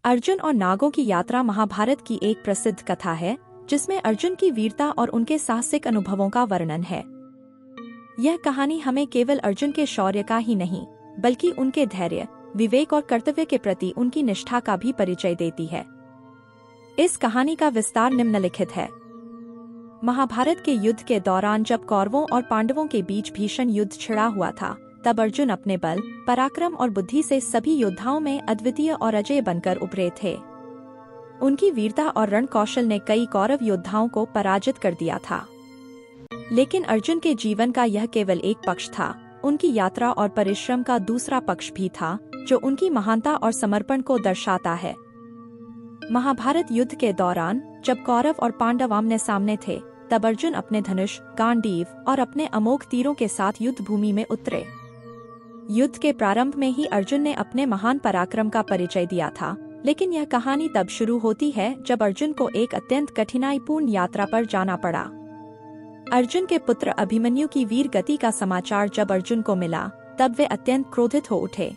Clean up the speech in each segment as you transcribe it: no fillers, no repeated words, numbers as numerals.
अर्जुन और नागों की यात्रा महाभारत की एक प्रसिद्ध कथा है जिसमें अर्जुन की वीरता और उनके साहसिक अनुभवों का वर्णन है। यह कहानी हमें केवल अर्जुन के शौर्य का ही नहीं बल्कि उनके धैर्य, विवेक और कर्तव्य के प्रति उनकी निष्ठा का भी परिचय देती है। इस कहानी का विस्तार निम्नलिखित है। महाभारत के युद्ध के दौरान जब कौरवों और पांडवों के बीच भीषण युद्ध छिड़ा हुआ था, तब अर्जुन अपने बल, पराक्रम और बुद्धि से सभी योद्धाओं में अद्वितीय और अजेय बनकर उभरे थे। उनकी वीरता और रण कौशल ने कई कौरव योद्धाओं को पराजित कर दिया था। लेकिन अर्जुन के जीवन का यह केवल एक पक्ष था, उनकी यात्रा और परिश्रम का दूसरा पक्ष भी था, जो उनकी महानता और समर्पण को दर्शाता है। महाभारत युद्ध के दौरान जब कौरव और पांडव आमने सामने थे, तब अर्जुन अपने धनुष, गांडीव और अपने अमोघ तीरों के साथ युद्ध भूमि में उतरे। युद्ध के प्रारंभ में ही अर्जुन ने अपने महान पराक्रम का परिचय दिया था, लेकिन यह कहानी तब शुरू होती है जब अर्जुन को एक अत्यंत कठिनाईपूर्ण यात्रा पर जाना पड़ा। अर्जुन के पुत्र अभिमन्यु की वीर गति का समाचार जब अर्जुन को मिला, तब वे अत्यंत क्रोधित हो उठे।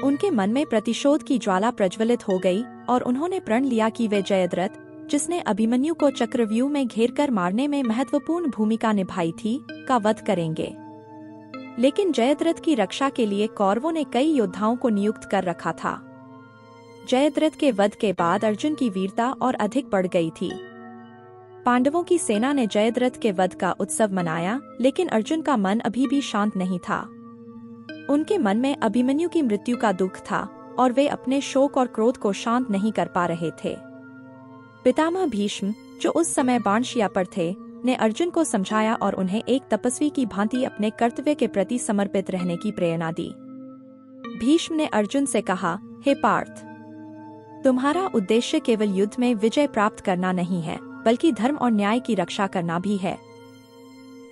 उनके मन में प्रतिशोध की ज्वाला प्रज्वलित हो गई और उन्होंने प्रण लिया कि वे जयद्रथ, जिसने अभिमन्यु को चक्रव्यूह में घेरकर मारने में महत्वपूर्ण भूमिका निभाई थी, का वध करेंगे। लेकिन जयद्रथ की रक्षा के लिए कौरवों ने कई योद्धाओं को नियुक्त कर रखा था। जयद्रथ के वध के बाद अर्जुन की वीरता और अधिक बढ़ गई थी। पांडवों की सेना ने जयद्रथ के वध का उत्सव मनाया, लेकिन अर्जुन का मन अभी भी शांत नहीं था। उनके मन में अभिमन्यु की मृत्यु का दुख था और वे अपने शोक और क्रोध को शांत नहीं कर पा रहे थे। पितामह भीष्म, जो उस समय बाणशिया पर थे, ने अर्जुन को समझाया और उन्हें एक तपस्वी की भांति अपने कर्तव्य के प्रति समर्पित रहने की प्रेरणा दी। भीष्म ने अर्जुन से कहा, हे पार्थ, तुम्हारा उद्देश्य केवल युद्ध में विजय प्राप्त करना नहीं है, बल्कि धर्म और न्याय की रक्षा करना भी है।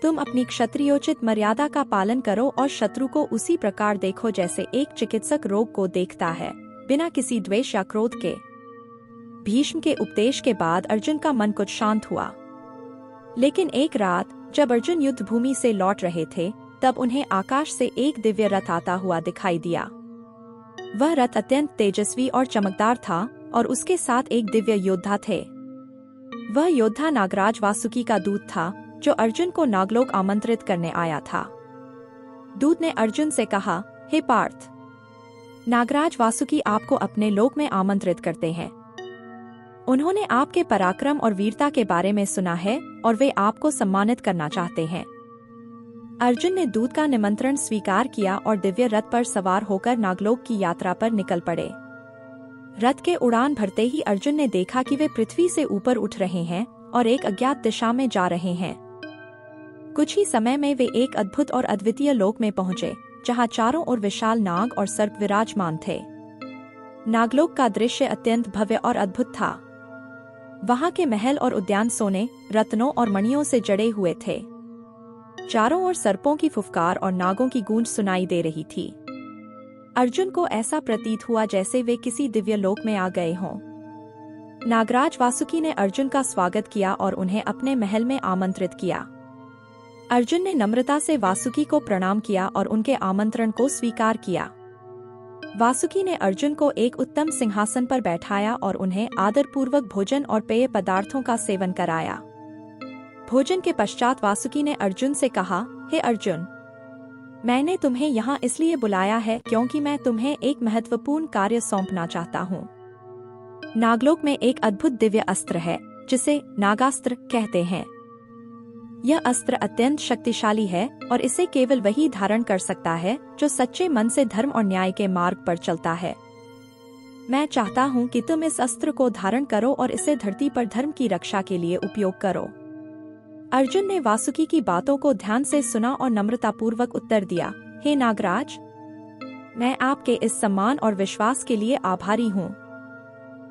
तुम अपनी क्षत्रियोचित मर्यादा का पालन करो और शत्रु को उसी प्रकार देखो जैसे एक चिकित्सक रोग को देखता है, बिना किसी द्वेष या क्रोध के। भीष्म के उपदेश के बाद अर्जुन का मन कुछ शांत हुआ। लेकिन एक रात जब अर्जुन युद्ध भूमि से लौट रहे थे, तब उन्हें आकाश से एक दिव्य रथ आता हुआ दिखाई दिया। वह रथ अत्यंत तेजस्वी और चमकदार था और उसके साथ एक दिव्य योद्धा थे। वह योद्धा नागराज वासुकी का दूत था, जो अर्जुन को नागलोक आमंत्रित करने आया था। दूत ने अर्जुन से कहा, हे पार्थ, नागराज वासुकी आपको अपने लोक में आमंत्रित करते हैं। उन्होंने आपके पराक्रम और वीरता के बारे में सुना है और वे आपको सम्मानित करना चाहते हैं। अर्जुन ने दूत का निमंत्रण स्वीकार किया और दिव्य रथ पर सवार होकर नागलोक की यात्रा पर निकल पड़े। रथ के उड़ान भरते ही अर्जुन ने देखा कि वे पृथ्वी से ऊपर उठ रहे हैं और एक अज्ञात दिशा में जा रहे हैं। कुछ ही समय में वे एक अद्भुत और अद्वितीय लोक में पहुंचे, जहां चारों ओर विशाल नाग और सर्प विराजमान थे। नागलोक का दृश्य अत्यंत भव्य और अद्भुत था। वहां के महल और उद्यान सोने, रत्नों और मणियों से जड़े हुए थे। चारों ओर सर्पों की फुफकार और नागों की गूंज सुनाई दे रही थी। अर्जुन को ऐसा प्रतीत हुआ जैसे वे किसी दिव्य लोक में आ गए हों। नागराज वासुकी ने अर्जुन का स्वागत किया और उन्हें अपने महल में आमंत्रित किया। अर्जुन ने नम्रता से वासुकी को प्रणाम किया और उनके आमंत्रण को स्वीकार किया। वासुकी ने अर्जुन को एक उत्तम सिंहासन पर बैठाया और उन्हें आदरपूर्वक भोजन और पेय पदार्थों का सेवन कराया। भोजन के पश्चात वासुकी ने अर्जुन से कहा, हे अर्जुन, मैंने तुम्हें यहाँ इसलिए बुलाया है क्योंकि मैं तुम्हें एक महत्वपूर्ण कार्य सौंपना चाहता हूँ। नागलोक में एक अद्भुत दिव्य अस्त्र है, जिसे नागास्त्र कहते हैं। यह अस्त्र अत्यंत शक्तिशाली है और इसे केवल वही धारण कर सकता है जो सच्चे मन से धर्म और न्याय के मार्ग पर चलता है। मैं चाहता हूँ कि तुम इस अस्त्र को धारण करो और इसे धरती पर धर्म की रक्षा के लिए उपयोग करो। अर्जुन ने वासुकी की बातों को ध्यान से सुना और नम्रतापूर्वक उत्तर दिया, हे नागराज, मैं आपके इस सम्मान और विश्वास के लिए आभारी हूँ।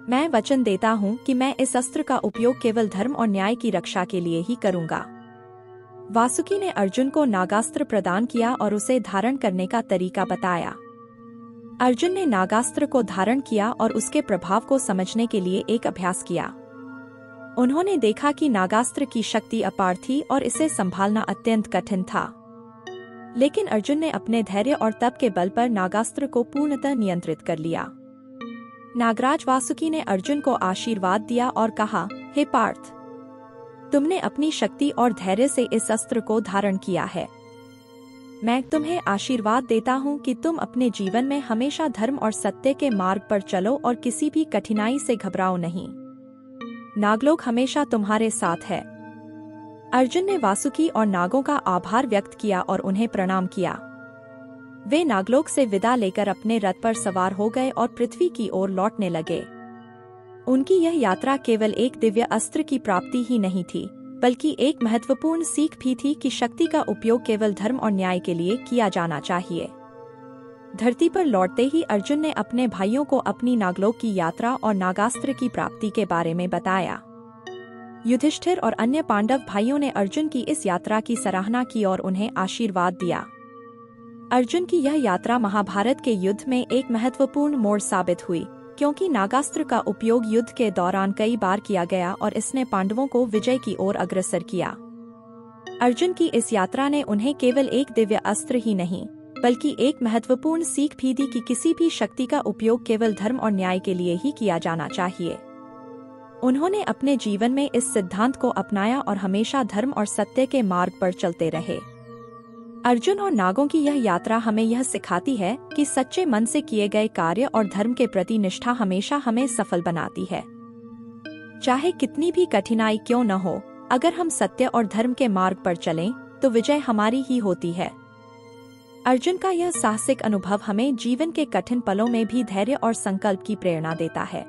मैं वचन देता हूँ कि मैं इस अस्त्र का उपयोग केवल धर्म और न्याय की रक्षा के लिए ही करूँगा। वासुकी ने अर्जुन को नागास्त्र प्रदान किया और उसे धारण करने का तरीका बताया। अर्जुन ने नागास्त्र को धारण किया और उसके प्रभाव को समझने के लिए एक अभ्यास किया। उन्होंने देखा कि नागास्त्र की शक्ति अपार थी और इसे संभालना अत्यंत कठिन था। लेकिन अर्जुन ने अपने धैर्य और तप के बल पर नागास्त्र को पूर्णतः नियंत्रित कर लिया। नागराज वासुकी ने अर्जुन को आशीर्वाद दिया और कहा, हे पार्थ, तुमने अपनी शक्ति और धैर्य से इस अस्त्र को धारण किया है। मैं तुम्हें आशीर्वाद देता हूँ कि तुम अपने जीवन में हमेशा धर्म और सत्य के मार्ग पर चलो और किसी भी कठिनाई से घबराओ नहीं। नागलोक हमेशा तुम्हारे साथ है। अर्जुन ने वासुकी और नागों का आभार व्यक्त किया और उन्हें प्रणाम किया। वे नागलोक से विदा लेकर अपने रथ पर सवार हो गए और पृथ्वी की ओर लौटने लगे। उनकी यह यात्रा केवल एक दिव्य अस्त्र की प्राप्ति ही नहीं थी, बल्कि एक महत्वपूर्ण सीख भी थी कि शक्ति का उपयोग केवल धर्म और न्याय के लिए किया जाना चाहिए। धरती पर लौटते ही अर्जुन ने अपने भाइयों को अपनी नागलोक की यात्रा और नागास्त्र की प्राप्ति के बारे में बताया। युधिष्ठिर और अन्य पांडव भाइयों ने अर्जुन की इस यात्रा की सराहना की और उन्हें आशीर्वाद दिया। अर्जुन की यह यात्रा महाभारत के युद्ध में एक महत्वपूर्ण मोड़ साबित हुई, क्योंकि नागास्त्र का उपयोग युद्ध के दौरान कई बार किया गया और इसने पांडवों को विजय की ओर अग्रसर किया। अर्जुन की इस यात्रा ने उन्हें केवल एक दिव्य अस्त्र ही नहीं, बल्कि एक महत्वपूर्ण सीख भी दी कि किसी भी शक्ति का उपयोग केवल धर्म और न्याय के लिए ही किया जाना चाहिए। उन्होंने अपने जीवन में इस सिद्धांत को अपनाया और हमेशा धर्म और सत्य के मार्ग पर चलते रहे। अर्जुन और नागों की यह यात्रा हमें यह सिखाती है कि सच्चे मन से किए गए कार्य और धर्म के प्रति निष्ठा हमेशा हमें सफल बनाती है। चाहे कितनी भी कठिनाई क्यों न हो, अगर हम सत्य और धर्म के मार्ग पर चलें, तो विजय हमारी ही होती है। अर्जुन का यह साहसिक अनुभव हमें जीवन के कठिन पलों में भी धैर्य और संकल्प की प्रेरणा देता है।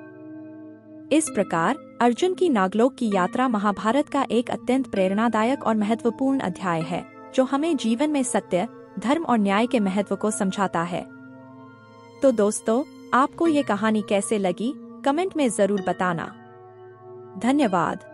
इस प्रकार अर्जुन की नागलोक की यात्रा महाभारत का एक अत्यंत प्रेरणादायक और महत्वपूर्ण अध्याय है, जो हमें जीवन में सत्य, धर्म और न्याय के महत्व को समझाता है। तो दोस्तों, आपको ये कहानी कैसे लगी, कमेंट में जरूर बताना। धन्यवाद।